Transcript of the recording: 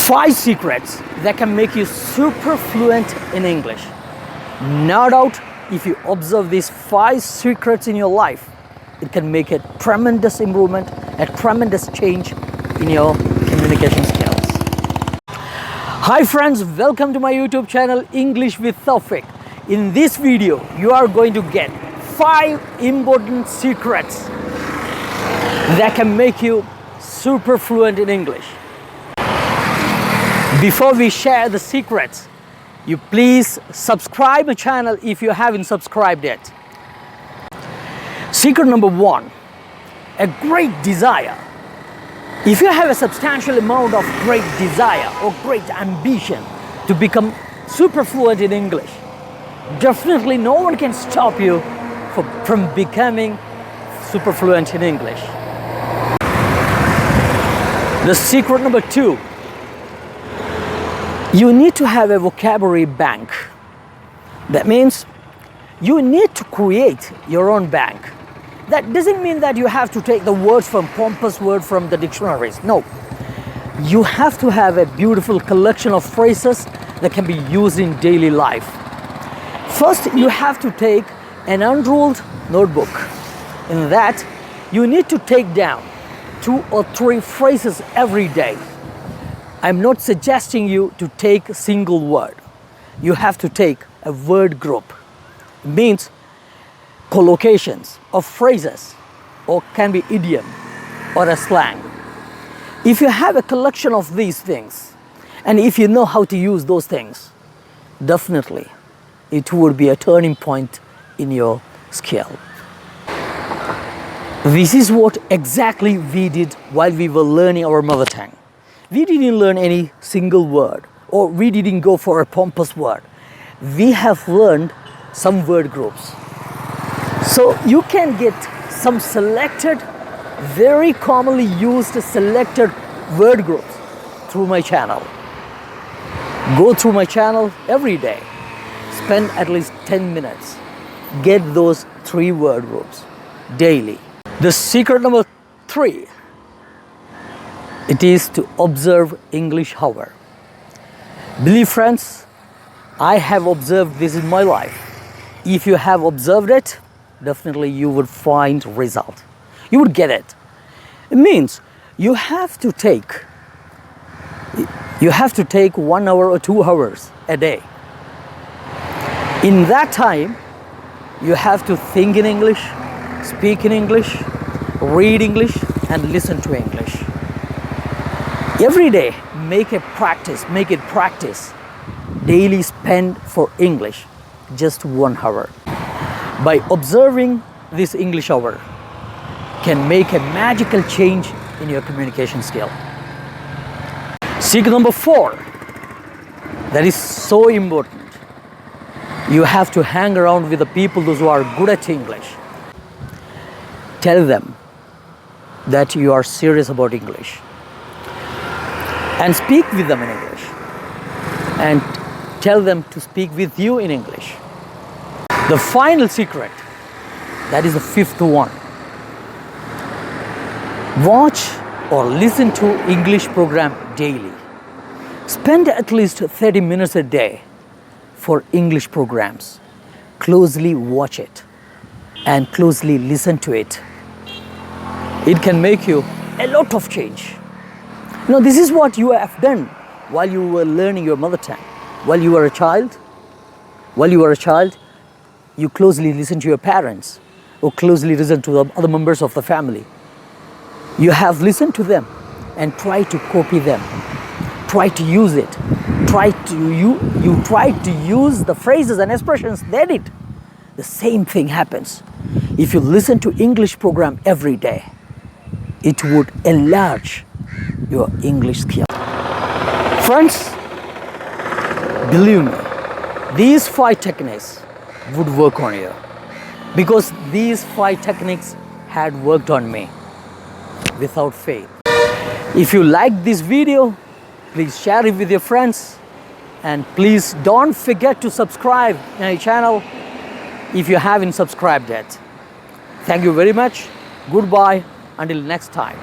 5 secrets that can make you super fluent in English. No doubt, if you observe these 5 secrets in your life, it can make a tremendous improvement, a tremendous change in your communication skills. Hi friends, welcome to my YouTube channel English with Tawfeeq. In this video, you are going to get 5 important secrets that can make you super fluent in English. Before we share the secrets, you please subscribe my channel if you haven't subscribed yet. Secret number 1, a great desire. If you have a substantial amount of great desire or great ambition to become super fluent in English, definitely no one can stop you from becoming super fluent in English. The secret number 2, you need to have a vocabulary bank. That means you need to create your own bank. That doesn't mean that you have to take the words from pompous words from the dictionaries. No. You have to have a beautiful collection of phrases that can be used in daily life. First, you have to take an unruled notebook. In that, you need to take down 2 or 3 phrases every day. I'm not suggesting you to take a single word. You have to take a word group. It means collocations of phrases, or can be idiom or a slang. If you have a collection of these things, and if you know how to use those things, definitely it would be a turning point in your skill. This is what exactly we did while we were learning our mother tongue. We didn't learn any single word, or we didn't go for a pompous word. We have learned some word groups. So you can get some selected, very commonly used selected word groups through my channel. Go through my channel every day. Spend at least 10 minutes. Get those 3 word groups daily. The secret number 3, it is to observe English hour. Believe friends, I have observed this in my life. If you have observed it, definitely you would find result. You would get it. It means you have to take 1 hour or 2 hours a day. In that time, you have to think in English, speak in English, read English, and listen to English. Every day, make it practice. Daily spend for English, just 1 hour. By observing this English hour, can make a magical change in your communication skill. Secret number 4, that is so important. You have to hang around with the people those who are good at English. Tell them that you are serious about English. And speak with them in English. And tell them to speak with you in English. The final secret, that is the 5th one. Watch or listen to English program daily. Spend at least 30 minutes a day for English programs. Closely watch it and closely listen to it. It can make you a lot of change. You know, this is what you have done while you were learning your mother tongue. While you were a child, you closely listen to your parents or closely listen to the other members of the family. You have listened to them and try to copy them. Try to use it. You try to use the phrases and expressions they did. The same thing happens. If you listen to English program every day, it would enlarge your English skill. Friends, believe me, these 5 techniques would work on you, because these 5 techniques had worked on me without fail. If you like this video, please share it with your friends, and please don't forget to subscribe to my channel if you haven't subscribed yet. Thank you very much. Goodbye until next time.